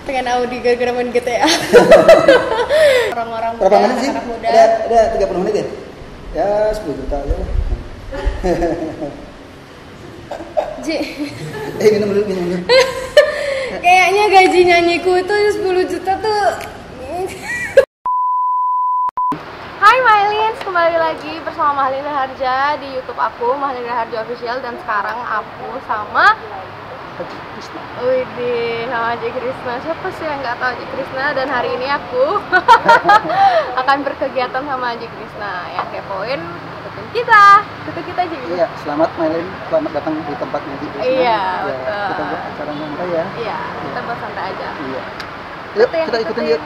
pengen Audi gara-gara main GTA. Orang-orang muda, berapa menit sih? anak muda. Ada 30 menit ya? Ya 10 juta aja lah. Ji. Minum dulu. Kayaknya gaji nyanyiku itu 10 juta tuh. Hai Mailins, kembali lagi bersama Mahlina Harja di YouTube aku, Mahlina Harja Official, dan sekarang aku sama Widih, sama Haji Krisna. Siapa sih yang nggak tahu Haji Krisna? Dan hari ini aku akan berkegiatan sama Haji Krisna. Yang kepoin, ikutin kita aja gitu. Iya, selamat Mailin, selamat datang di tempatnya Haji Krisna. Iya, ya, betul. kita buat acara santai ya. Iya, kita buat santai aja. Iya. Yuk, kita ikutin yuk.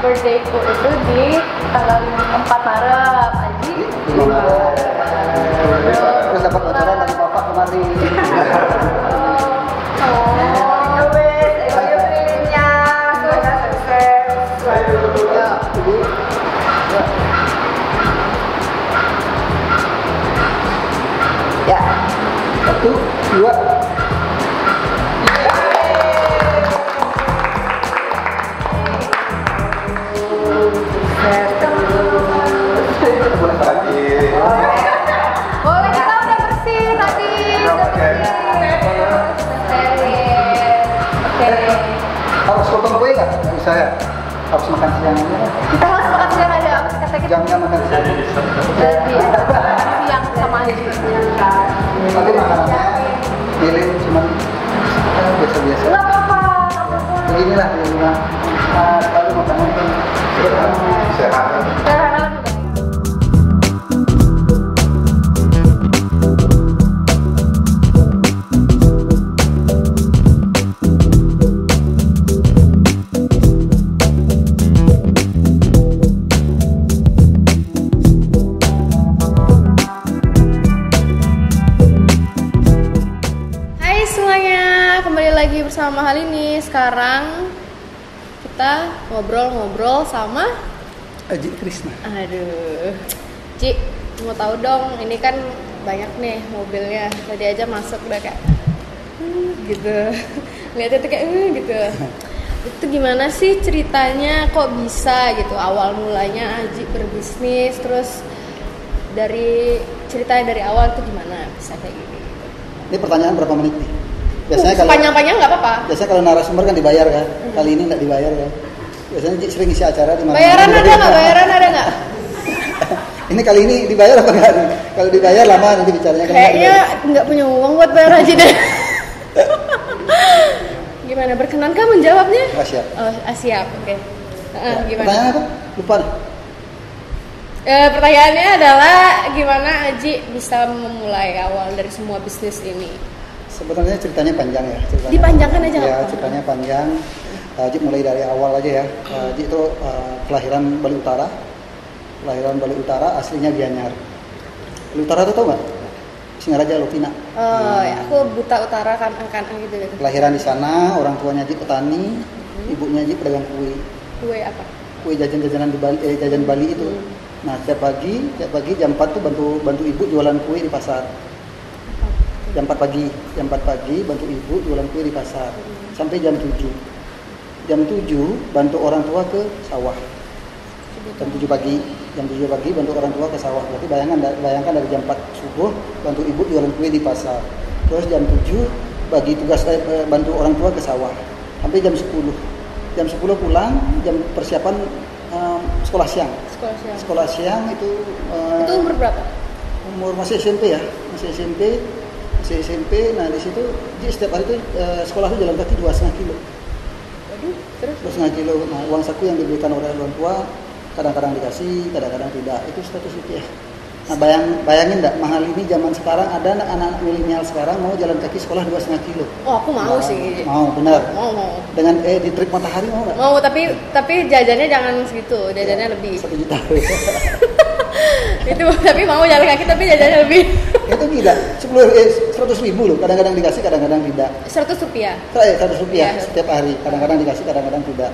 Birthday ku itu di tanggal 4 Maret, Aji. Terus dapat bocoran dari bapak kemarin. Ya, 1, 2. Boleh, kita udah bersih tadi. Oke. Harus potong kue nggak? Nggak bisa ya? Harus makan siangnya. Kita harus makan siang aja. Kata kita Jamnya makan siang. jadi siang sama Haji. Tapi makanannya milih cuman biasa-biasa. Nggak apa-apa. Beginilah di rumah. Kalau makanan itu sehat. Sederhana juga. Hai semuanya, kembali lagi bersama hal ini. Sekarang kita ngobrol-ngobrol sama Haji Krisna. Aduh, Ci, mau tahu dong, ini kan banyak nih mobilnya. Tadi aja masuk udah kayak gitu. Lihatnya tuh kayak gitu. Itu gimana sih ceritanya, kok bisa gitu? Awal mulanya Haji berbisnis, terus ceritanya dari awal tuh gimana bisa kayak gini? Ini pertanyaan berapa menit nih? Biasanya kalau panjang-panjang nggak apa-apa. Biasanya kalau narasumber kan dibayar kan. Kali ini nggak dibayar kan. Biasanya sering isi acara di mana. Bayaran ada nggak? Bayaran ada nggak? Ini kali ini dibayar apa enggak? Kalau dibayar lama nanti bicaranya. Kayaknya nggak punya uang buat bayar Haji deh. Gimana, berkenankah menjawabnya? Nggak siap. Oh, siap, oke. Gimana? Pertanyaan apa? Lupa nih. Pertanyaannya adalah gimana Haji bisa memulai awal dari semua bisnis ini? Sebenarnya ceritanya panjang ya. Dipanjangkan aja. Ya, ceritanya panjang. Haji mulai dari awal aja ya. Haji itu kelahiran Bali Utara. Aslinya Gianyar. Bali Utara itu tau nggak? Singaraja Lovina. Oh, ya, aku buta utara kan gitu. Kelahiran di sana, orang tuanya Haji petani, ibunya Haji pedagang kue. Kue apa? Kue jajan-jajanan di Bali, jajan Bali itu. Nah, tiap pagi jam 4 tuh bantu ibu jualan kue di pasar. Jam 4 pagi bantu ibu jualan kue di pasar sampai jam 7. Jam 7 bantu orang tua ke sawah. Jam 7 pagi bantu orang tua ke sawah. Berarti bayangkan dari jam 4 subuh bantu ibu jualan kue di pasar. Terus jam 7 bagi tugas bantu orang tua ke sawah sampai jam 10. Jam 10 pulang, jam persiapan sekolah siang. Sekolah siang itu umur berapa? Umur masih SMP ya, masih SMP. Nah di situ setiap hari itu sekolah itu jalan kaki 2,5 kilo. Waduh, terus? 2,5 kilo. Nah uang saku yang diberikan oleh orang tua kadang-kadang dikasih, kadang-kadang tidak. Itu status itu ya. Nah, bayangin enggak, mahal ini zaman sekarang ada anak-anak milenial sekarang mau jalan kaki sekolah 2,5 kilo. Oh, aku mau sih. Mau, benar. Mau. Dengan di trik matahari mau enggak? Mau, tapi jajannya jangan segitu, jajannya lebih. 1 juta. Itu tapi mau jalan kaki tapi jajannya lebih. Itu gila, 100 ribu loh, kadang-kadang dikasih, kadang-kadang tidak. 100 rupiah. 100 rupiah Ya. setiap hari, kadang-kadang dikasih, kadang-kadang tidak.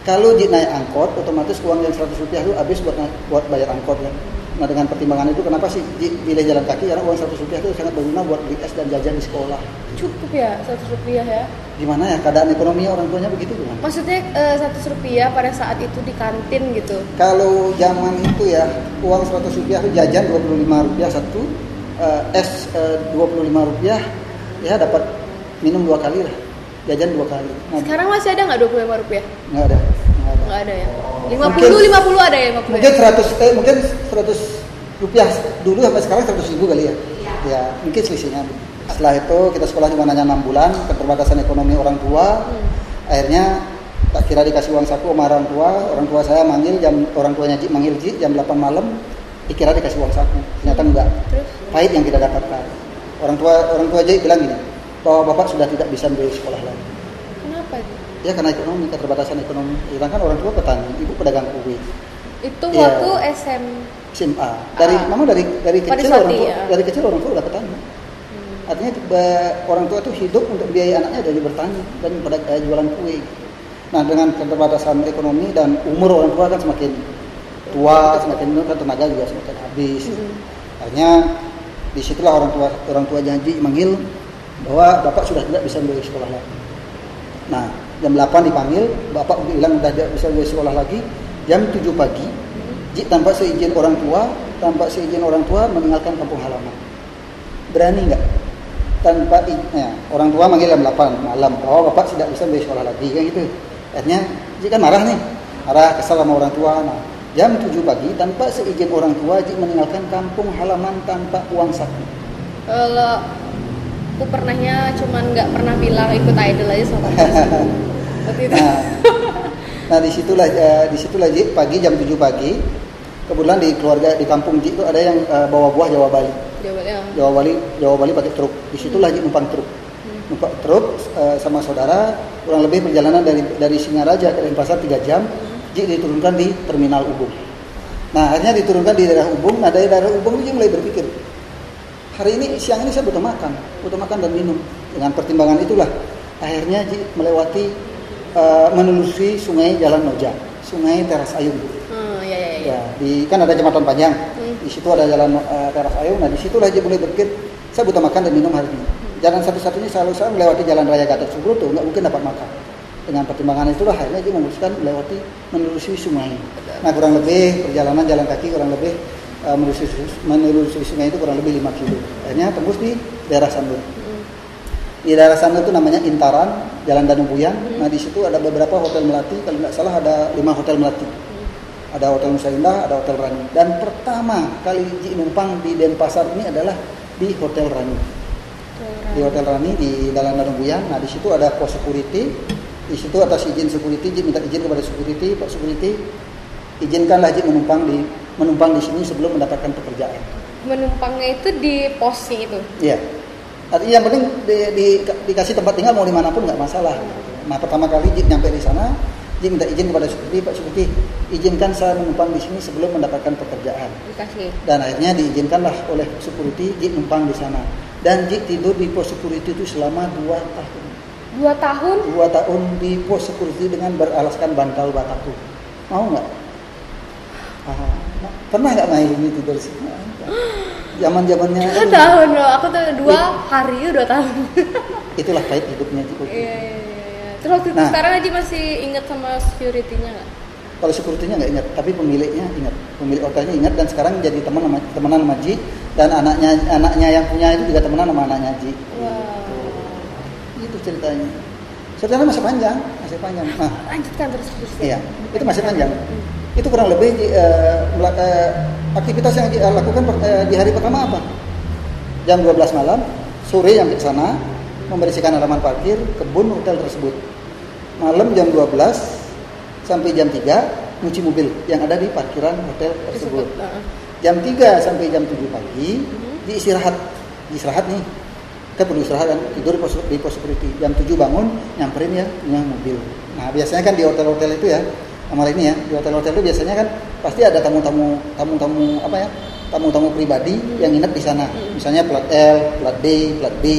Kalau naik angkot, otomatis uang yang 100 rupiah itu habis buat bayar angkot kan. Nah dengan pertimbangan itu kenapa sih pilih jalan kaki, karena uang 100 rupiah itu sangat berguna buat beli es dan jajan di sekolah. Cukup ya 100 rupiah ya. Gimana ya keadaan ekonomi orang tuanya begitu kan? Maksudnya 100 rupiah pada saat itu di kantin gitu. Kalau zaman itu ya uang 100 rupiah itu jajan 25 rupiah satu, es 25 rupiah ya dapat minum 2 kali lah, jajan 2 kali. Nah, Sekarang masih ada nggak 25 rupiah? nggak ada. Nggak ada ya. Mungkin 50 ada ya 50. Mungkin 100 rupiah dulu sampai sekarang 100 ribu kali ya. Ya mungkin selisihnya. Setelah itu kita sekolah cuma hanya 6 bulan, keterbatasan ekonomi orang tua. Akhirnya tak kira dikasih uang saku sama orang tua saya manggil orang tuanya manggil jam 8 malam, dikira dikasih uang saku. Ternyata enggak. Terus? Pahit yang kita dapatkan. Orang tua Ji bilang gini, bahwa bapak sudah tidak bisa membiayai sekolah lagi. Kenapa itu? Ya karena ekonomi, keterbatasan ekonomi. Sedangkan orang tua petani, ibu pedagang kue. Itu Iya. waktu SMA. Memang dari kecil Pariswati, orang tua, ya. dari kecil orang tua udah petani. Artinya orang tua itu hidup untuk biaya anaknya dari bertani dan jualan kue. Nah dengan keterbatasan ekonomi dan umur orang tua kan semakin tua, semakin menurun, tenaga juga semakin habis. Akhirnya disitulah orang tua janji manggil bahwa bapak sudah tidak bisa membiayai sekolah lagi. Nah jam 8 dipanggil, bapak bilang udah tidak bisa membiayai sekolah lagi. Jam 7 pagi, tanpa seizin orang tua meninggalkan kampung halaman. Berani nggak? Orang tua manggil jam 8 malam, bahwa bapak tidak bisa membiayai sekolah lagi, kayak gitu. Akhirnya Ji kan marah, kesal sama orang tua. Nah, jam 7 pagi tanpa seizin orang tua, Ji meninggalkan kampung halaman tanpa uang saku. Kalau aku pernahnya cuman nggak pernah bilang ikut idol aja sama seperti itu. Nah disitulah Ji pagi jam 7 pagi. Kebetulan di keluarga di kampung Ji itu ada yang bawa buah Jawa Bali. Jawa Bali pakai truk. Disitulah Ji numpang truk. Numpang truk sama saudara, kurang lebih perjalanan dari Singaraja ke Denpasar 3 jam. Ji diturunkan di terminal Ubung. Nah akhirnya diturunkan di daerah Ubung. Nah dari daerah Ubung Ji mulai berpikir, hari ini siang ini saya butuh makan dan minum. Dengan pertimbangan itulah akhirnya Ji melewati menelusuri sungai Jalan Noja, sungai Teras Ayung. Ya, kan ada jembatan panjang. Di situ ada jalan Teras Ayung. Nah, di situlah Ji mulai berpikir, saya butuh makan dan minum hari ini. Jalan satu-satunya selalu saya melewati jalan raya Gatot Subroto, nggak mungkin dapat makan. Dengan pertimbangan itulah akhirnya Ji memutuskan menelusuri sungai. Nah, kurang lebih perjalanan jalan kaki kurang lebih menelusuri sungai itu kurang lebih 5 kilo. Akhirnya tembus di daerah Sandur. Di daerah sana itu namanya Intaran, Jalan Danau Buyang. Nah di situ ada beberapa hotel melati, kalau nggak salah ada 5 hotel melati. Ada Hotel Nusa Indah, ada Hotel Rani. Dan pertama kali Ji numpang di Denpasar ini adalah di Hotel Rani. Di Hotel Rani di Jalan Danau Buyang. Nah di situ ada pos security. Di situ atas izin security, Ji minta izin kepada security, Pak Security, izinkanlah Ji menumpang di sini sebelum mendapatkan pekerjaan. Menumpangnya itu di posnya itu. Iya. Artinya yang penting dikasih tempat tinggal mau dimanapun nggak masalah. Nah pertama kali Ji nyampe di sana, Ji minta izin kepada security, Pak Security, izinkan saya menumpang di sini sebelum mendapatkan pekerjaan. Dikasih. Dan akhirnya diizinkanlah oleh security Ji numpang di sana. Dan Ji tidur di pos security itu selama 2 tahun. 2 tahun? 2 tahun di pos security dengan beralaskan bantal bataku. Mau nggak? Pernah nggak main ini tidur sih? Zaman-zamannya 2 tahun loh, aku tuh 2 hari 2 tahun. Itulah pahit hidupnya Ji. Iya. Terus waktu itu sekarang aja masih ingat sama security-nya nggak? Kalau security-nya nggak ingat, tapi pemiliknya ingat. Pemilik hotelnya ingat dan sekarang jadi temenan sama Ji, dan anaknya yang punya itu juga temenan sama anaknya Ji. Wow. Gitu ceritanya. Ceritanya masih panjang. Nah, lanjutkan terus. Iya, itu masih panjang. Itu kurang lebih aktivitas yang dilakukan di hari pertama apa? Jam 12 malam, sore yang ke sana, membersihkan halaman parkir kebun hotel tersebut. Malam jam 12 sampai jam 3 nyuci mobil yang ada di parkiran hotel tersebut. jam 3 sampai jam 7 pagi Ji istirahat nih, kan perlu istirahat kan, tidur di pos security. Jam 7 bangun, nyamperin ya punya mobil. Nah biasanya kan di hotel-hotel itu ya, sama ini ya, di hotel-hotel itu biasanya kan pasti ada tamu-tamu apa ya, tamu-tamu pribadi yang nginep di sana. Misalnya plat L, plat B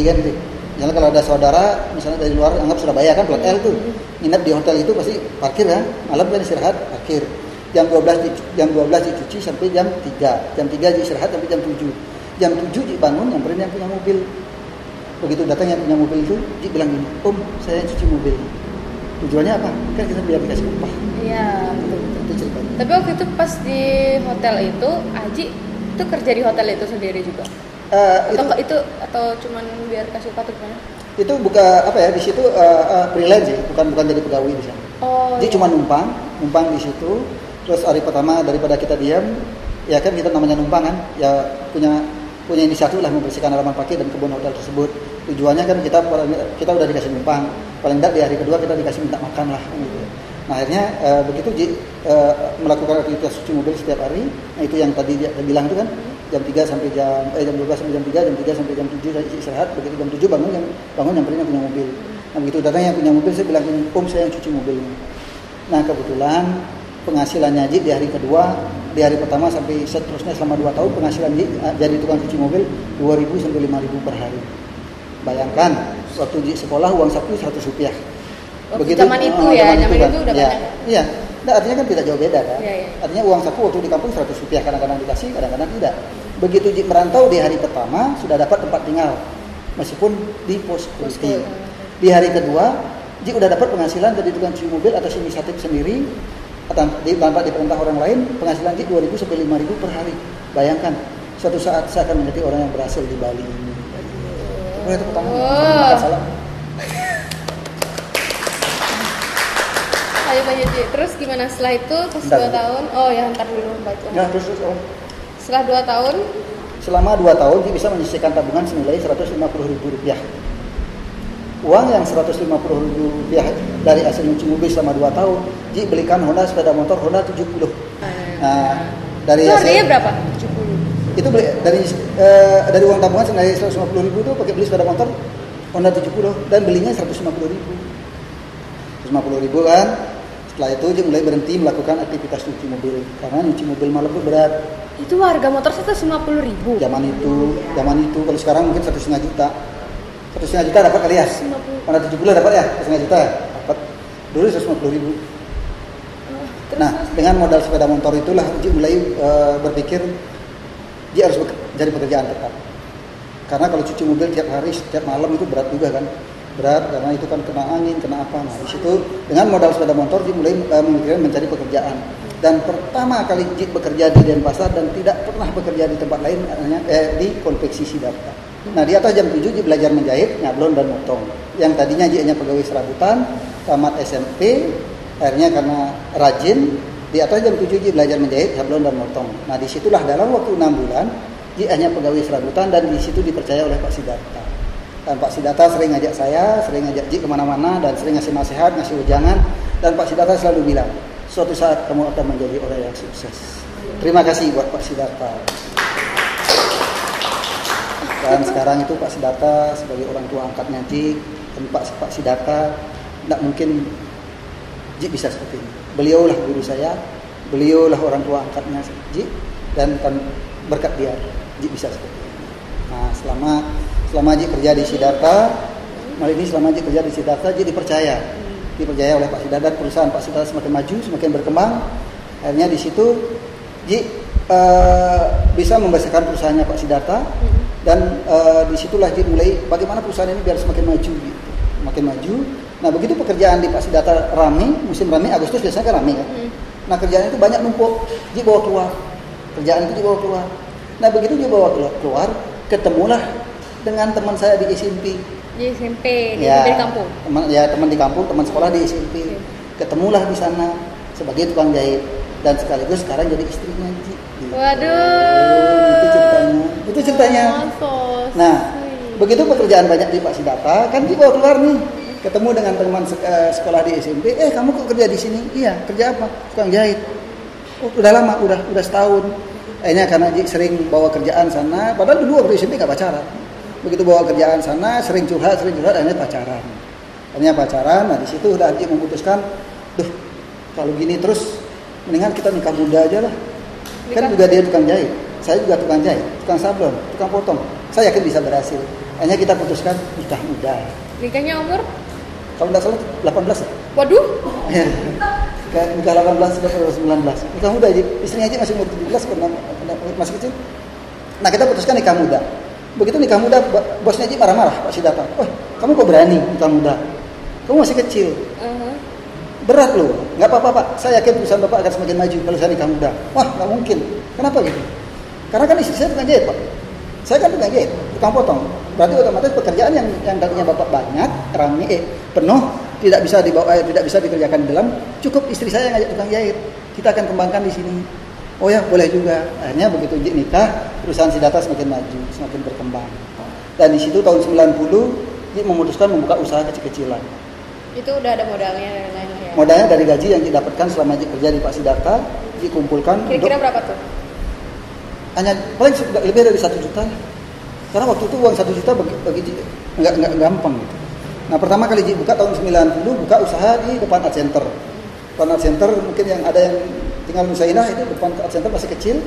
kan gitu. Misalnya kalau ada saudara, misalnya dari luar, anggap Surabaya kan plat L tuh, nginep di hotel itu pasti parkir ya, malam kan istirahat, parkir. Jam 12 dicuci sampai jam 3. Jam 3 istirahat sampai jam 7. Jam 7 Ji bangun, nyamperin yang punya mobil. Begitu datang yang punya mobil itu, Ji bilang gini, Om, saya cuci mobil. Tujuannya apa? Kan kita biar dikasih upah. Iya, betul. Itu ceritanya. Tapi waktu itu pas di hotel itu, Aji itu kerja di hotel itu sendiri juga? Atau cuman biar kasih upah atau gimana? Itu buka apa ya, di situ freelance ya, bukan jadi pegawai di sana. Oh. Jadi iya. cuma numpang di situ. Terus hari pertama daripada kita diam, ya kan kita namanya numpang kan, ya punya inisiatif lah membersihkan halaman parkir dan kebun hotel tersebut. Tujuannya kan kita udah dikasih numpang, paling tidak di hari kedua kita dikasih minta makan lah gitu. Nah akhirnya begitu Ji melakukan aktivitas cuci mobil setiap hari. Nah itu yang tadi dia bilang itu kan, jam 12 sampai jam 3, jam 3 sampai jam 7 saya istirahat. Begitu jam 7 bangun nyamperin yang punya mobil. Nah begitu datang yang punya mobil, saya bilang, Om, saya yang cuci mobilnya. Nah kebetulan penghasilannya Ji di hari kedua, di hari pertama sampai seterusnya selama 2 tahun penghasilan Ji jadi tukang cuci mobil 2.000 sampai 5.000 per hari. Bayangkan waktu Ji sekolah uang saku 100 rupiah. Begitu zaman itu ya, zaman itu udah banyak. Iya. Nah, artinya kan tidak jauh beda kan. Iya. Artinya uang saku waktu di kampung 100 rupiah, kadang-kadang dikasih, kadang-kadang tidak. Begitu Ji merantau di hari pertama sudah dapat tempat tinggal, meskipun di pos security. Di hari kedua Ji udah dapat penghasilan dari tukang cuci mobil atas inisiatif sendiri, tanpa diperintah orang lain. Penghasilan Ji 2.000 sampai 5.000 per hari. Bayangkan, suatu saat saya akan menjadi orang yang berhasil di Bali ini. Boleh tepuk tangan. Salam. Ayo banyak Ji. Terus gimana setelah itu pas 2 tahun? Oh ya, ntar dulu baca. Nah, terus Setelah 2 tahun? Selama 2 tahun Ji bisa menyisihkan tabungan senilai Rp150.000. Uang yang Rp150.000 dari hasil nyuci mobil selama 2 tahun, Ji belikan sepeda motor Honda 70. Nah, dari itu hasil, harganya berapa? 70. Itu beli dari uang tabungan senilai Rp150.000 itu pakai beli sepeda motor Honda 70 dan belinya Rp150.000. Rp150.000 kan. Setelah itu Ji mulai berhenti melakukan aktivitas cuci mobil karena nyuci mobil malam itu berat. Itu harga motor 150.000. Zaman itu kalau sekarang mungkin 1,5 juta. 1,5 juta dapat kali ya? Honda 70 dapat ya? 1,5 juta dapat. Dulu 150.000. Nah, dengan modal sepeda motor itulah Ji mulai berpikir Ji harus cari pekerjaan tetap. Karena kalau cuci mobil tiap hari, setiap malam itu berat juga kan. Berat karena itu kan kena angin, kena apa. Nah, di situ dengan modal sepeda motor Ji mulai memikirkan mencari pekerjaan. Dan pertama kali Ji bekerja di Denpasar dan tidak pernah bekerja di tempat lain, di konveksi Siddhartha. Nah, di atas jam 7 Ji belajar menjahit, nyablon dan motong. Yang tadinya Ji hanya pegawai serabutan, tamat SMP, akhirnya karena rajin, di atas jam 7 Ji belajar menjahit, nyablon dan motong. Nah, disitulah dalam waktu 6 bulan Ji hanya pegawai serabutan dan di situ dipercaya oleh Pak Siddhartha. Dan Pak Siddhartha sering ngajak saya, sering ngajak Ji kemana-mana dan sering ngasih nasihat, ngasih ujangan. Dan Pak Siddhartha selalu bilang, suatu saat kamu akan menjadi orang yang sukses. Terima kasih buat Pak Siddhartha. Dan sekarang itu Pak Siddhartha sebagai orang tua angkatnya Ji, dan Pak Siddhartha tidak mungkin Ji bisa seperti ini. Beliaulah guru saya, beliaulah orang tua angkatnya Ji, dan berkat dia Ji bisa seperti ini. Nah, selama Ji kerja di Siddhartha, selama Ji kerja di Siddhartha, Ji dipercaya oleh Pak Siddhartha, dan perusahaan Pak Siddhartha semakin maju, semakin berkembang. Akhirnya di situ Ji bisa membesarkan perusahaannya Pak Siddhartha, dan disitulah Ji mulai bagaimana perusahaan ini biar semakin maju gitu, semakin maju. Nah, begitu pekerjaan di Pak Siddhartha rame, musim rame Agustus biasanya kan rame kan. Nah, kerjaan itu banyak numpuk, Ji bawa keluar. Kerjaan itu Ji bawa keluar. Nah, begitu Ji bawa keluar, ketemulah dengan teman saya di SMP. Di SMP, di kampung. Teman di kampung, teman sekolah di SMP. Ketemulah di sana sebagai tukang jahit dan sekaligus sekarang jadi istrinya Ji. Waduh. Itu ceritanya. Nah, begitu pekerjaan banyak di Pak Siddhartha, kan Ji bawa keluar nih. Ketemu dengan teman sekolah di SMP. Kamu kok kerja di sini? Iya, kerja apa? Tukang jahit. Oh, udah lama, udah setahun. Akhirnya karena Ji sering bawa kerjaan sana, padahal dulu waktu SMP nggak pacaran. Begitu bawa kerjaan sana, sering curhat, akhirnya pacaran. Nah di situ udah Ji memutuskan, kalau gini terus, mendingan kita nikah muda aja lah. Kan juga dia tukang jahit, saya juga tukang jahit, tukang sablon, tukang potong. Saya yakin bisa berhasil. Akhirnya kita putuskan nikah muda. Nikahnya umur? Kalau nggak salah 18 ya? Waduh. Nikah 18 atau 19. Nikah muda aja. Istrinya aja masih umur 17 karena masih kecil. Nah kita putuskan nikah muda. Begitu nikah muda, bosnya aja marah-marah, Pak Siddhartha. Wah, kamu kok berani nikah muda? Kamu masih kecil. Berat loh. Nggak apa-apa Pak. Saya yakin perusahaan Bapak akan semakin maju kalau saya nikah muda. Wah, nggak mungkin. Kenapa gitu? Karena kan istri saya tukang jahit Pak. Saya kan tukang jahit, tukang potong. Berarti otomatis pekerjaan yang tadinya Bapak banyak, penuh, tidak bisa dikerjakan di dalam, cukup istri saya yang ngajak tukang jahit. Kita akan kembangkan di sini. Oh ya, boleh juga. Akhirnya begitu nikah, perusahaan Siddhartha semakin maju, semakin berkembang. Dan di situ tahun 90 dia memutuskan membuka usaha kecil-kecilan. Itu udah ada modalnya dan lain-lain ya. Modalnya dari gaji yang didapatkan selama kerja di Pak Siddhartha, dikumpulkan. Kira-kira berapa tuh? Hanya paling lebih dari 1 juta. Karena waktu itu uang 1 juta bagi Ji nggak gampang gitu. Nah pertama kali Ji buka tahun 90, buka usaha di depan Art Center. Depan Art Center mungkin yang ada yang tinggal Nusa Indah itu depan Art Center masih kecil.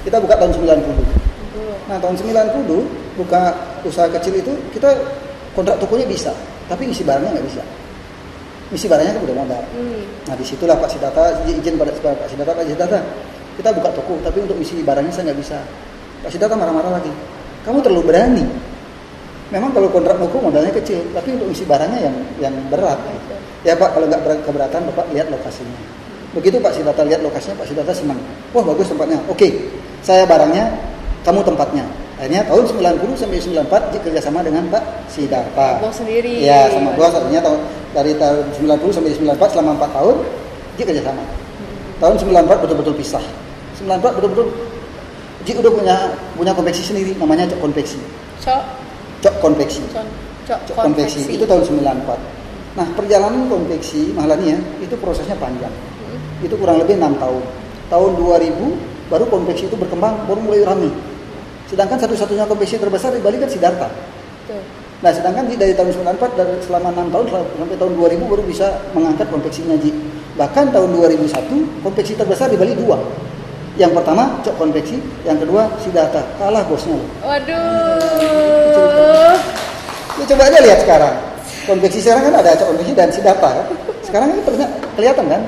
Kita buka tahun 90. Nah tahun 90 buka usaha kecil itu kita kontrak tokonya bisa, tapi isi barangnya nggak bisa. Isi barangnya kan udah modal. Nah disitulah Pak Siddhartha izin pada Pak Siddhartha, kita buka toko, tapi untuk isi barangnya saya nggak bisa. Pak Siddhartha marah-marah lagi. Kamu terlalu berani. Memang kalau kontrak toko modalnya kecil, tapi untuk isi barangnya yang berat. Ya Pak, kalau nggak keberatan, Bapak lihat lokasinya. Begitu Pak Siddhartha lihat lokasinya, Pak Siddhartha senang. Wah bagus tempatnya. Oke, saya barangnya, kamu tempatnya. Akhirnya tahun 90 sampai 94 Ji kerjasama dengan Pak Siddhartha. Bos sendiri. Ya, sama bos. Artinya dari tahun 90 sampai 94 selama 4 tahun Ji kerjasama. Tahun 94 betul-betul pisah. 94 betul-betul Ji udah punya konveksi sendiri, namanya Cok Konveksi. Cok Konveksi. Cok Konveksi itu tahun 94. Nah, perjalanan konveksi Mahalani ya, itu prosesnya panjang. Itu kurang lebih 6 tahun. Tahun 2000 baru konveksi itu berkembang, baru mulai ramai. Sedangkan satu-satunya konveksi terbesar di Bali kan Siddhartha. Nah, sedangkan dari tahun 94 dari selama 6 tahun sampai tahun 2000 baru bisa mengangkat konveksinya Ji. Bahkan tahun 2001 konveksi terbesar di Bali 2. Yang pertama Cok Konveksi, yang kedua Siddhartha. Kalah bosnya loh. Waduh. Lu coba aja lihat sekarang. Konveksi sekarang kan ada Cok Konveksi dan Siddhartha kan. Sekarang ini kelihatan kan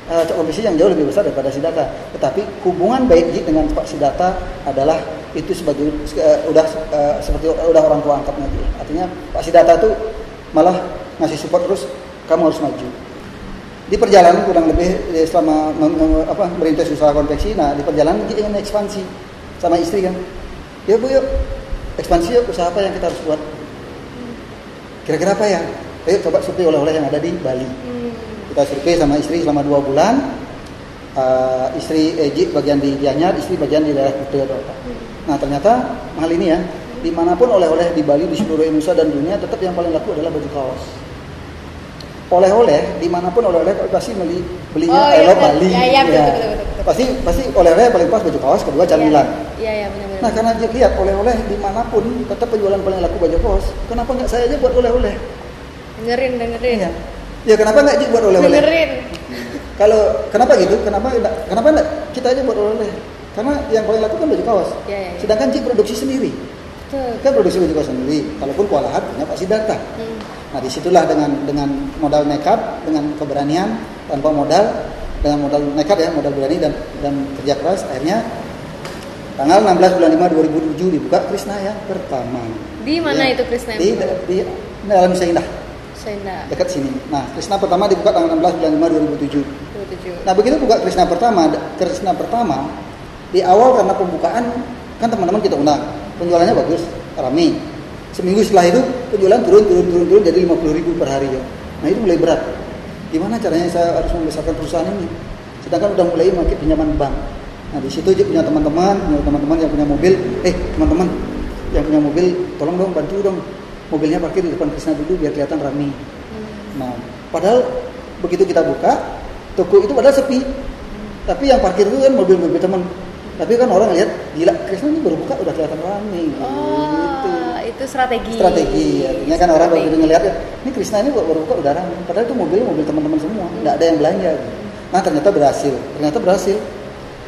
Cok Konveksi yang jauh lebih besar daripada Siddhartha. Tetapi hubungan baik Ji dengan Pak Siddhartha adalah itu sebagai seperti orang tua angkatnya Ji. Artinya Pak Siddhartha tuh malah ngasih support terus, kamu harus maju. Di perjalanan kurang lebih selama merintis usaha konveksi, nah di perjalanan Ji ingin ekspansi sama istri kan. Ya Bu yuk, ekspansi yuk, usaha apa yang kita harus buat? Kira-kira apa ya? Ayo coba survei oleh-oleh yang ada di Bali. Kita survei sama istri selama 2 bulan. Istri Ji bagian di Gianyar, istri bagian di daerah Kuta. Nah ternyata hal ini ya, dimanapun oleh-oleh di Bali, di seluruh Indonesia dan dunia, tetap yang paling laku adalah baju kaos. Oleh-oleh dimanapun oleh-oleh pasti belinya Bali. Betul. Pasti oleh-oleh paling pas baju kaos, kedua camilan. Iya benar. Nah karena dia lihat oleh-oleh dimanapun tetap penjualan paling laku baju kaos, kenapa nggak saya aja buat oleh-oleh? Dengerin. Ya kenapa nggak Ji buat oleh-oleh? Dengerin. Kalau kenapa gitu? Kenapa nggak kita aja buat oleh-oleh? Karena yang paling laku kan baju kaos. Ya. Sedangkan Ji produksi sendiri. Kan produksi baju kaos sendiri. Kalaupun kewalahan punya Pak Siddhartha. Nah disitulah dengan modal nekat, dengan keberanian, tanpa modal, dengan modal nekat ya, modal berani dan kerja keras, akhirnya tanggal 16 bulan 5 2007 dibuka Krishna yang pertama. Di mana itu Krishna yang pertama? Di dalam Nusa Indah. Dekat sini. Nah Krishna pertama dibuka tanggal 16 bulan 5 2007. Nah begitu buka Krishna pertama di awal karena pembukaan kan teman-teman kita undang, penjualannya bagus, ramai. Seminggu setelah itu penjualan turun jadi 50.000 per hari ya. Nah itu mulai berat. Gimana caranya saya harus membesarkan perusahaan ini? Sedangkan udah mulai pakai pinjaman bank. Nah di situ aja punya teman-teman yang punya mobil. Teman-teman yang punya mobil, tolong dong bantu dong. Mobilnya parkir di depan Krishna dulu biar kelihatan ramai. Nah padahal begitu kita buka toko itu padahal sepi. Tapi yang parkir itu kan mobil-mobil teman. Tapi kan orang lihat gila Krishna ini baru buka udah kelihatan rame gitu. Itu strategi. Strategi ya. Artinya kan orang baru ngelihat ini Krishna ini baru buka udah rame. Padahal itu mobil teman-teman semua, enggak ada yang belanja. Gitu. Nah, ternyata berhasil.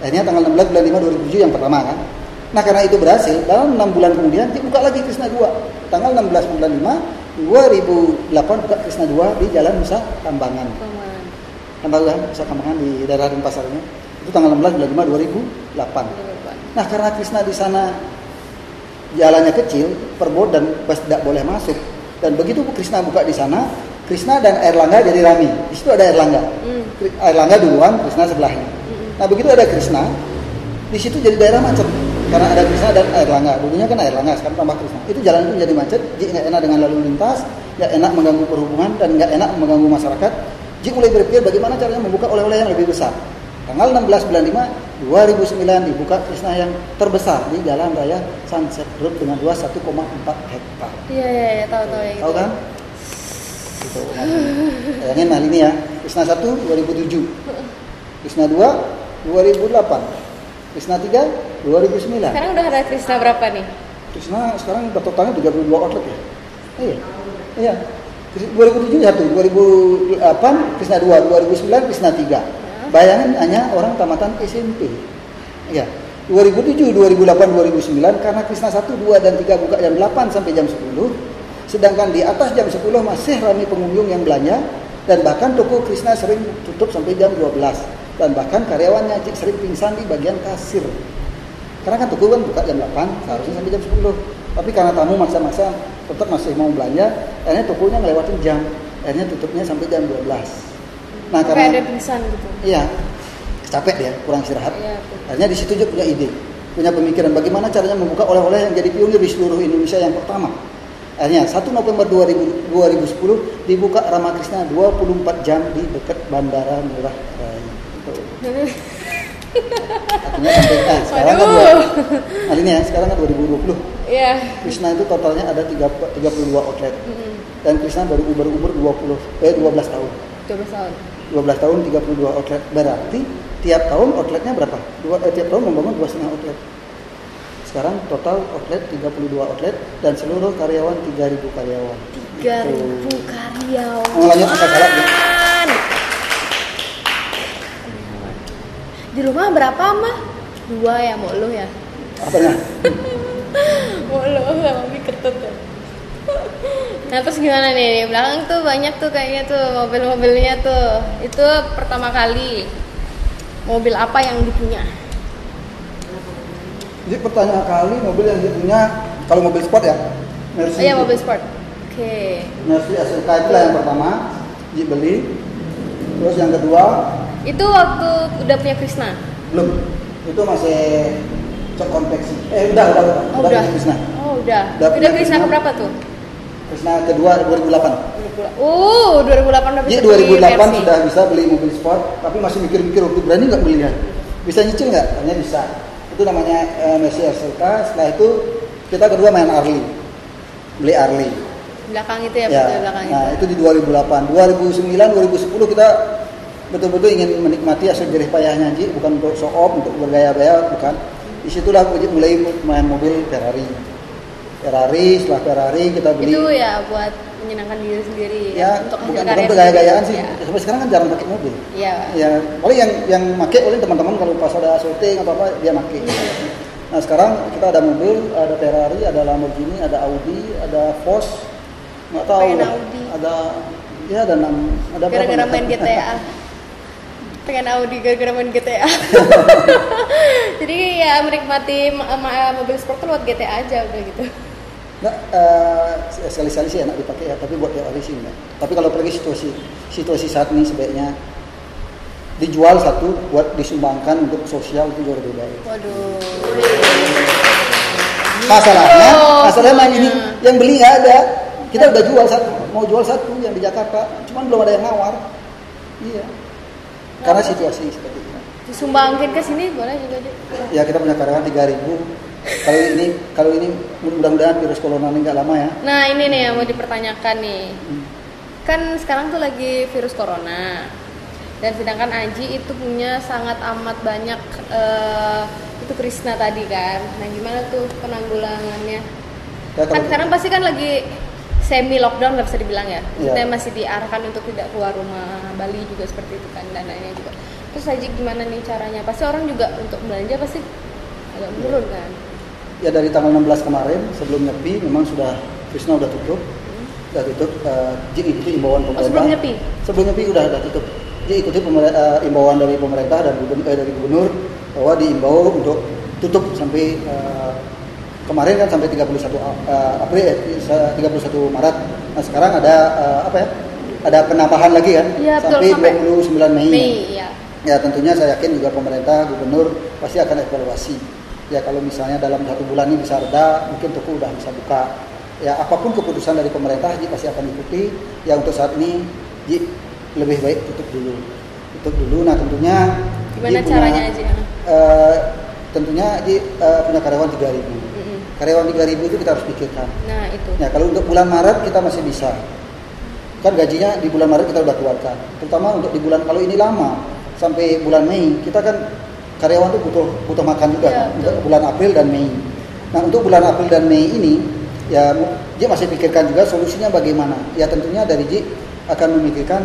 Akhirnya tanggal 16 bulan 5 2007 yang pertama kan. Nah, karena itu berhasil, dalam 6 bulan kemudian dibuka lagi Krishna 2. Tanggal 16 bulan 5 2008 buka Krishna 2 di Jalan Nusa Kambangan. Kan tahu kan, Nusa Kambangan di daerah Denpasarnya. Itu tanggal 16 bulan 5 2008. Nah, karena Krishna di sana jalannya kecil, perbot dan bus tidak boleh masuk. Dan begitu Krishna buka di sana, Krishna dan Airlangga jadi rame. Di situ ada Airlangga. Airlangga duluan, Krishna sebelahnya. Nah, begitu ada Krishna, di situ jadi daerah macet. Karena ada Krishna dan Airlangga. Dulunya kan Airlangga, sekarang tambah Krishna. Itu jalan itu jadi macet, jadi nggak enak dengan lalu lintas, nggak enak mengganggu perhubungan dan nggak enak mengganggu masyarakat. Jadi mulai berpikir bagaimana caranya membuka oleh-oleh yang lebih besar. Tanggal 16 bulan 5 2009 dibuka Krishna yang terbesar di Jalan Raya Sunset Road dengan luas 1,4 hektar. Iya, tahu ya. Tahu kan? Gitu. Bayangin nah ini ya. Krishna 1 2007. Krishna 2 2008. Krishna 3 2009. Sekarang udah ada Krishna berapa nih? Krishna sekarang totalnya 32 outlet ya. Iya. 2007 1, 2008 Krishna 2, 2009 Krishna 3. Bayangin hanya orang tamatan SMP. Ya. 2007, 2008, 2009 karena Krishna 1, 2 dan 3 buka jam 8 sampai jam 10. Sedangkan di atas jam 10 masih ramai pengunjung yang belanja dan bahkan toko Krishna sering tutup sampai jam 12 dan bahkan karyawannya sering pingsan di bagian kasir. Karena kan toko kan buka jam 8 seharusnya sampai jam 10. Tapi karena tamu maksa-maksa tetap masih mau belanja, akhirnya tokonya ngelewatin jam. Akhirnya tutupnya sampai jam 12. Nah, sampai karena ada pingsan gitu. Iya. Capek dia, kurang istirahat. Iya, akhirnya di situ juga punya ide, punya pemikiran bagaimana caranya membuka oleh-oleh yang jadi pionir di seluruh Indonesia yang pertama. Akhirnya 1 November 2010 dibuka Ramakrishna 24 jam di dekat Bandara Ngurah Rai. Artinya sampai sekarang kan ini ya, sekarang kan 2020. Iya. Krishna itu totalnya ada 32 outlet. Dan Krishna baru umur 12 tahun. 12 tahun. 12 tahun 32 outlet. Berarti tiap tahun outletnya berapa? Tiap tahun membangun 2,5 outlet. Sekarang total outlet 32 outlet dan seluruh karyawan 3.000 karyawan. 3.000 karyawan. Mau lanjut apa salah? Di rumah berapa mah? 2 ya, mau lu ya? Apanya? Mau lu sama Mami ketut ya. Nah terus gimana nih? Di belakang tuh banyak tuh kayaknya tuh mobil-mobilnya tuh. Itu pertama kali mobil apa yang dipunya? Jadi pertama kali mobil yang dipunya, kalau mobil sport ya, Mercy. Oh iya, mobil sport. Oke. Mercy SLK itulah yang pertama dibeli. Terus yang kedua itu waktu udah punya Krishna? Belum. Itu masih cek konveksi. Udah Krishna. Oh, udah. Udah Krishna keberapa tuh? Krishna kedua 2008. 2008 udah bisa. Jadi 2008 sudah bisa beli mobil sport, tapi masih mikir-mikir waktu berani nggak beli ya? Bisa nyicil nggak? Ternyata bisa. Itu namanya Mercy SLK. Setelah itu kita kedua main Harley, beli Harley. Belakang itu ya, belakang nah, itu. Itu di 2008, 2009, 2010 kita betul-betul ingin menikmati hasil jerih payahnya Ji, bukan untuk show off, untuk bergaya-gaya, bukan. Disitulah mulai main mobil Ferrari. Setelah Ferrari kita beli. Itu ya buat menyenangkan diri sendiri. Ya, untuk bukan gaya-gayaan sih. Ya. Sampai sekarang kan jarang pakai mobil. Iya. Ya, paling yang pakai oleh teman-teman kalau pas ada syuting apa dia pakai. Nah, sekarang kita ada mobil, ada Ferrari, ada Lamborghini, ada Audi, ada Porsche. Nggak tahu lah. Ada 6, ada gara-gara main GTA. Pengen Audi gara-gara main GTA. Jadi ya menikmati mobil sport lewat GTA aja udah gitu. Nah, sekali-sekali sih enak dipakai ya, tapi buat tiap hari sih enggak. Tapi kalau pergi situasi saat ini sebaiknya dijual satu buat disumbangkan untuk sosial, itu jauh lebih baik. Waduh. Masalahnya ini yang beli nggak ada. Kita udah mau jual satu yang di Jakarta, cuman belum ada yang nawar. Iya. Karena situasi seperti itu. Disumbangkin ke sini boleh juga deh. Ya kita punya karyawan 3.000. Kalau ini mudah-mudahan virus corona ini nggak lama ya. Nah ini nih yang mau dipertanyakan nih. Kan sekarang tuh lagi virus corona. Dan sedangkan Aji itu punya sangat amat banyak itu Krishna tadi kan. Nah gimana tuh penanggulangannya? Ya, Kan sekarang pasti kan lagi semi lockdown nggak bisa dibilang ya. Iya. Kita masih diarahkan untuk tidak keluar rumah. Bali juga seperti itu kan, dan lainnya juga. Terus Haji gimana nih caranya? Pasti orang juga untuk belanja pasti agak menurun kan. Ya dari tanggal 16 kemarin sebelum nyepi memang sudah Krishna udah tutup. Udah tutup, ikuti imbauan pemerintah. Sebelum nyepi? Sebelum nyepi udah tutup. Jadi ikuti imbauan dari pemerintah dan dari gubernur bahwa diimbau untuk tutup sampai kemarin kan sampai 31 April 31 Maret. Nah sekarang ada ada penambahan lagi kan ya, sampai betul, 29 Mei. Ya. Ya tentunya saya yakin juga pemerintah gubernur pasti akan evaluasi. Ya kalau misalnya dalam 1 bulan ini bisa reda, mungkin toko udah bisa buka. Ya apapun keputusan dari pemerintah Ji pasti akan ikuti. Ya untuk saat ini Ji lebih baik tutup dulu. Nah tentunya gimana caranya Ji? Tentunya Ji punya karyawan 3.000. Karyawan 3.000 itu kita harus pikirkan. Nah itu. Ya kalau untuk bulan Maret kita masih bisa. Kan gajinya di bulan Maret kita udah keluarkan. Terutama untuk di bulan, kalau ini lama sampai bulan Mei, kita kan karyawan tuh butuh makan juga ya, kan, untuk bulan April dan Mei. Nah untuk bulan April dan Mei ini ya Ji masih pikirkan juga solusinya bagaimana. Ya tentunya dari Ji akan memikirkan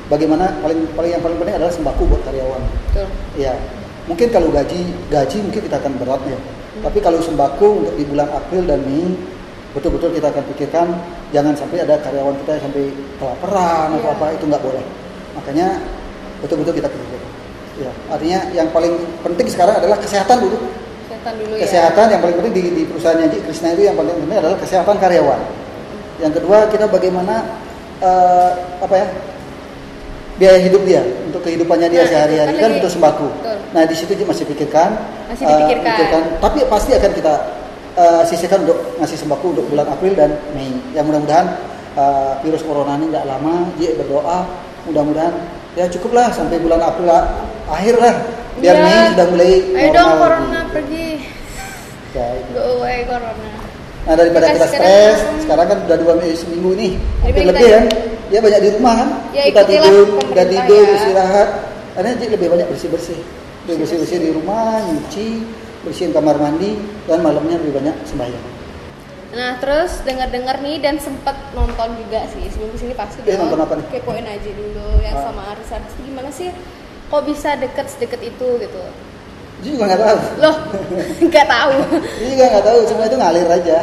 bagaimana yang paling penting adalah sembako buat karyawan. Betul. Ya mungkin kalau gaji mungkin kita akan berat ya. Tapi kalau sembako untuk di bulan April dan Mei betul-betul kita akan pikirkan jangan sampai ada karyawan kita yang sampai kelaparan atau apa, itu nggak boleh. Makanya betul-betul kita pikirkan. Ya, artinya yang paling penting sekarang adalah kesehatan dulu. Kesehatan yang paling penting di perusahaannya Ji Krishna itu yang paling penting adalah kesehatan karyawan. Yang kedua kita bagaimana biaya hidup dia untuk kehidupannya dia sehari-hari kan butuh sembako. Betul. Nah di situ Ji masih dipikirkan. Tapi pasti akan kita sisihkan untuk ngasih sembako untuk bulan April dan Mei. Yang mudah-mudahan virus corona ini nggak lama. Ji berdoa mudah-mudahan ya cukuplah sampai bulan April akhir lah. Biar Mei sudah mulai ayo dong corona pergi. Ya, Go away corona. Nah daripada kita stres, sekarang kan udah 2 seminggu nih, hampir lebih kan. Dia banyak di rumah kan. Ya, kita tidur, ya. istirahat. Karena Ji lebih banyak bersih-bersih di rumah, nyuci, bersihin kamar mandi, dan malamnya lebih banyak sembahyang. Nah terus dengar-dengar nih dan sempat nonton juga sih sebelum kesini pasti nonton apa nih? Kepoin aja dulu yang sama artis-artis gimana sih kok bisa deket itu gitu. Ji juga nggak tahu. Loh, nggak tahu. Ji juga nggak tahu, semua itu ngalir aja.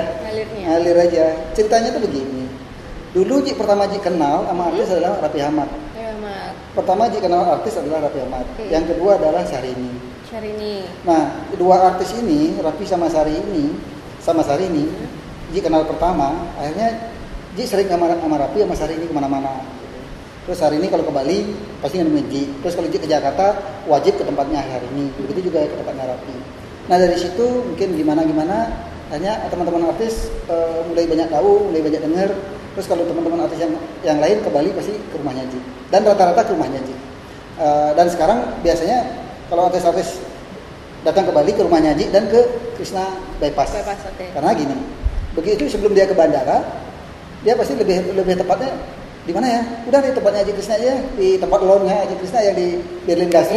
Ngalir aja. Ceritanya tuh begini. Dulu Ji pertama Ji kenal sama artis adalah Raffi Ahmad. Pertama Ji kenal artis adalah Raffi Ahmad. Yang kedua adalah Syahrini. Nah, dua artis ini, Raffi sama Syahrini, Ji kenal pertama. Akhirnya Ji sering sama Raffi sama Syahrini kemana-mana. Terus hari ini kalau ke Bali pasti nemuin Ji. Terus kalau Ji ke Jakarta wajib ke tempatnya hari ini. Begitu juga ke tempatnya Raffi. Nah dari situ mungkin gimana hanya teman-teman artis mulai banyak tahu, mulai banyak dengar. Terus kalau teman-teman artis yang lain ke Bali pasti ke rumahnya Ji. Dan rata-rata ke rumahnya Ji. Dan sekarang biasanya kalau artis-artis datang ke Bali ke rumahnya Ji dan ke Krishna Bypass. Okay. Karena gini, begitu sebelum dia ke bandara, dia pasti lebih tepatnya di mana ya? Udah di tempatnya Haji Krishna aja, di tempat lounge-nya Haji Krishna yang di Berlin Gastro,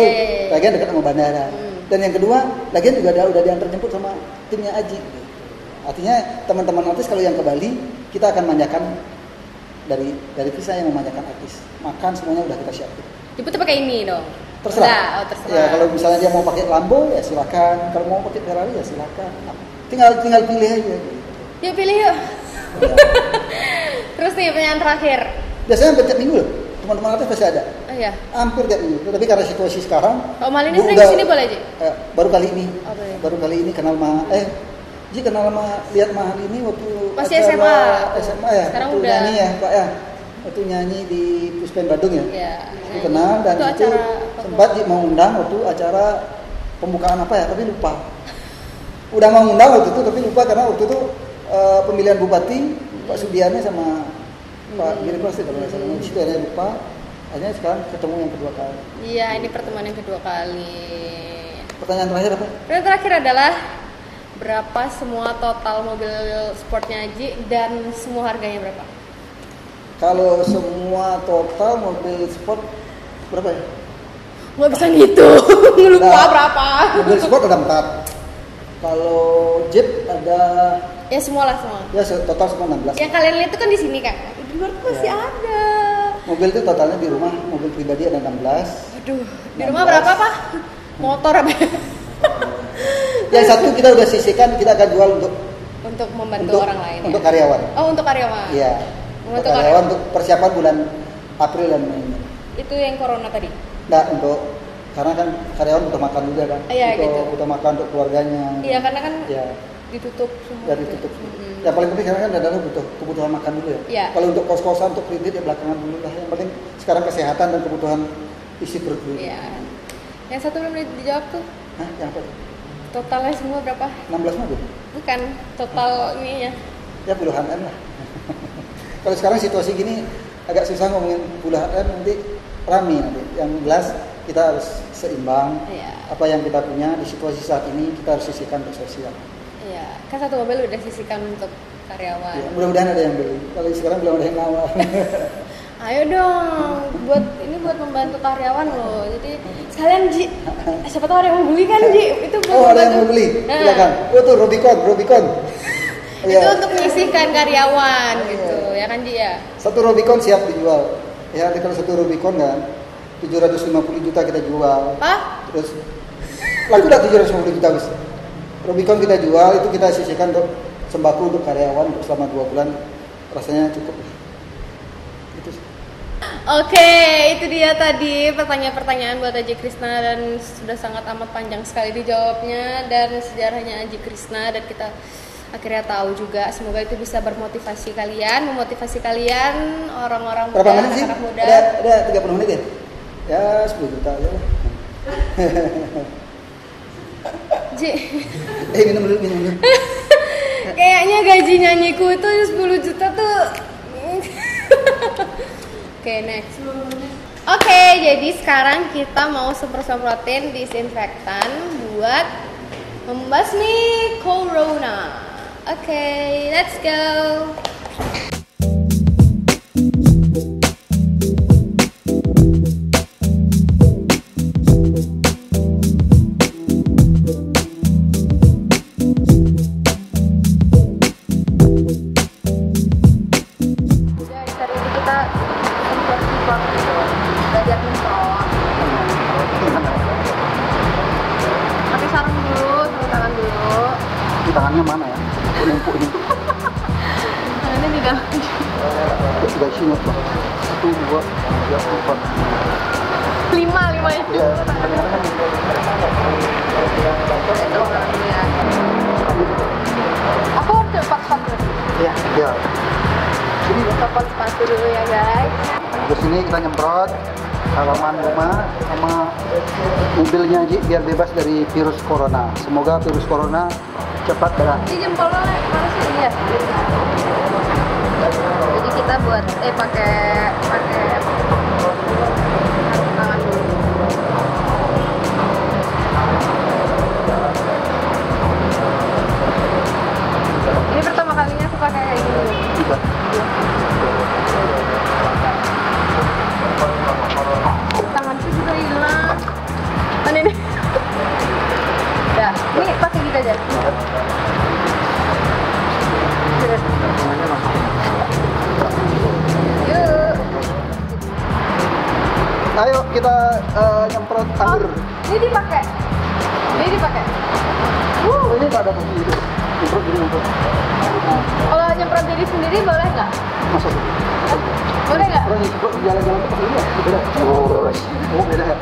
lagian dekat sama bandara. Dan yang kedua, lagian juga udah diantar jemput sama timnya Haji. Artinya teman-teman artis kalau yang ke Bali, kita akan manjakan dari Krishna yang memanjakan artis. Makan semuanya udah kita siapin. Jemputnya pakai ini dong. Terserah. Ya kalau misalnya dia mau pakai Lambo ya silakan, kalau mau pakai Ferrari ya silakan. Tinggal pilih aja. Yuk pilih yuk. Ya. Terus nih pertanyaan terakhir. Biasanya tiap minggu loh, teman-teman artis pasti ada. Oh iya. Hampir tiap minggu. Tapi karena situasi sekarang. Om Malini sering kesini boleh Ji? Baru kali ini. Okay. Baru kali ini kenal Ji kenal lihat Mahal ini waktu masih SMA ya. Sekarang waktu udah nyanyi ya Pak ya. Waktu nyanyi di Puspen Badung ya. Iya. Itu kenal dan itu sempat Ji mau undang waktu acara pembukaan apa ya, tapi lupa. Udah mau undang waktu itu tapi lupa karena waktu itu pemilihan bupati Pak Sudiane sama Pak Giri Plastik kalau nggak salah. Di situ akhirnya lupa. Akhirnya sekarang ketemu yang kedua kali. Iya, ini pertemuan yang kedua kali. Pertanyaan terakhir apa? Pertanyaan terakhir adalah berapa semua total mobil sportnya Haji dan semua harganya berapa? Kalau semua total mobil sport berapa ya? Nggak bisa gitu. Lupa berapa? Mobil sport ada 4. Kalau Jeep ada Ya semua lah semua. ya total semua 16. Yang kalian lihat itu kan di sini kan. Di luar tuh masih Ya. ada. Mobil itu totalnya di rumah mobil pribadi ada 16. Aduh, di 16. rumah berapa Pak? Motor apa? Yang satu kita udah sisihkan, kita akan jual Untuk membantu orang lain. untuk Ya? karyawan. Oh, untuk karyawan. Iya. Untuk Untuk karyawan untuk persiapan bulan April dan Mei. Itu yang corona tadi. Nah, untuk karena kan karyawan butuh makan juga kan. Iya, untuk gitu. butuh makan untuk keluarganya. Iya, karena kan Iya. ditutup semua. Ya gitu. ditutup. Mm-mm. Yang paling penting sekarang kan adalah butuh kebutuhan makan dulu ya. Iya. Kalau untuk kos-kosan, untuk kredit ya belakangan dulu lah. Yang penting sekarang kesehatan dan kebutuhan isi perut dulu. Iya. Yang satu belum dijawab tuh. Hah, yang apa? Totalnya semua berapa? 16 mobil? Bukan total ininya. Ya puluhan M lah. Kalau sekarang situasi gini agak susah ngomongin puluhan M, nanti rame nanti. Yang jelas kita harus seimbang. Iya. Apa yang kita punya di situasi saat ini kita harus sisihkan untuk sosial. Iya. Kan satu mobil udah sisihkan untuk karyawan. Ya, mudah-mudahan ada yang beli. Kalau sekarang belum ada yang nawar. Ayo dong, buat membantu karyawan loh. Jadi sekalian Ji, siapa tahu ada yang mau beli kan Ji? Itu buat Oh, ada yang membantu. mau beli? Nah, Silakan. Oh tuh Rubicon. itu Iya. untuk menyisihkan karyawan gitu, ya kan Ji ya? Satu Rubicon siap dijual. Ya, kalau satu Rubicon kan 750 juta kita jual. Pak? Terus laku udah 750 juta guys. Rubicon kita jual, itu kita sisihkan untuk sembako untuk karyawan untuk selama 2 bulan. Rasanya cukup. Itu sih. Oke, itu dia tadi pertanyaan-pertanyaan buat Aji Krisna dan sudah sangat amat panjang sekali dijawabnya dan sejarahnya Aji Krisna dan kita akhirnya tahu juga. Semoga itu bisa bermotivasi kalian, memotivasi kalian orang-orang muda, Berapa menit sih? anak-anak muda. Ada 30 menit ya? Ya 10 juta aja lah. Ji, Minum dulu. kayaknya gaji nyanyiku itu 10 juta tuh. Oke, next. Oke, jadi sekarang kita mau semprot-semprotin disinfektan buat membasmi corona. Oke, let's go. Jadi tadi itu kita semprot-semprot gitu. Belajar semprot. Pakai sarung dulu, cuci tangan dulu. Di tangannya mana ya? Numpuk ini. Tangannya di dalam. Sudah isinya tuh. 1, 2, 3, 4. Lima ya. Ya. Aku harus cepat dulu. Ya, ya. Sini Copot sepatu dulu ya guys. di sini kita nyemprot halaman rumah sama mobilnya Ji biar bebas dari virus corona. Semoga virus corona cepat berakhir. Ini jempol lo mana sih? Iya. Jadi kita buat pakai tangan dulu. Ini pertama kalinya aku pakai kayak gini. Juga. Tanganku juga hilang. Mana ini? Ya, ini pakai gitu aja. Yuk. Ayo kita nyemprot anggur. Ini dipakai. Oh, ini nggak ada kunci itu. Nyemprot jadi nyemprot. Kalau nyemprot diri sendiri boleh nggak? Masuk. Boleh nggak? Orang nyemprot jalan-jalan tuh pakai ini ya? Beda. Oh, beda ya.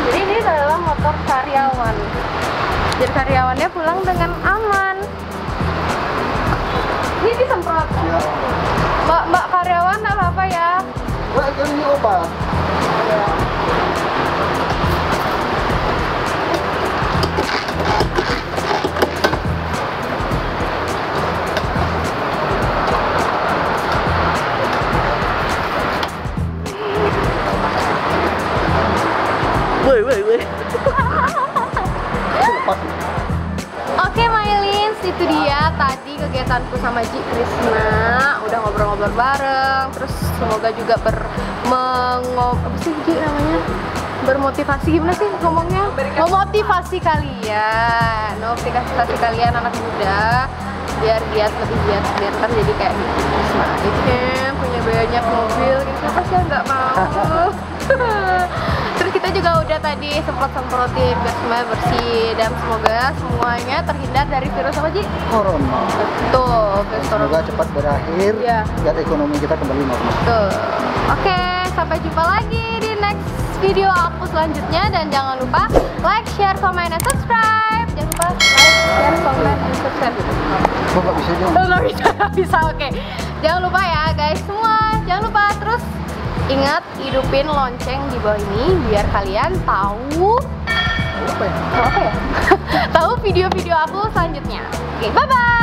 Jadi ini adalah motor karyawan. Jadi karyawannya pulang dengan aman. Ini disemprot. Ya. Mbak karyawan nggak apa-apa ya. Wah, ini obat. Oke, Mylins, itu dia tadi kegiatanku sama Ji Krisna. Udah ngobrol-ngobrol bareng, terus semoga juga apa sih Ji namanya? Bermotivasi, gimana sih ngomongnya? Memotivasi kalian, anak muda, biar giat, lebih giat, biar ntar jadi kayak gitu. Krisna itu kan punya banyak mobil, gitu siapa sih yang nggak mau? Terus kita juga udah tadi semprotin biar semuanya bersih dan semoga semuanya terhindar dari virus apa Ji? Corona. Betul, virus corona. Semoga cepat berakhir, biar ekonomi kita kembali normal. Betul. Oke, sampai jumpa lagi di next video aku selanjutnya, dan jangan lupa like, share, comment, dan subscribe. Jangan lupa like, share, comment, dan subscribe. Kok nggak bisa juga? Nggak bisa, oke. Jangan lupa ya guys semua, jangan lupa terus ingat hidupin lonceng di bawah ini biar kalian tahu apa ya? Tahu video-video aku selanjutnya. Oke, bye bye.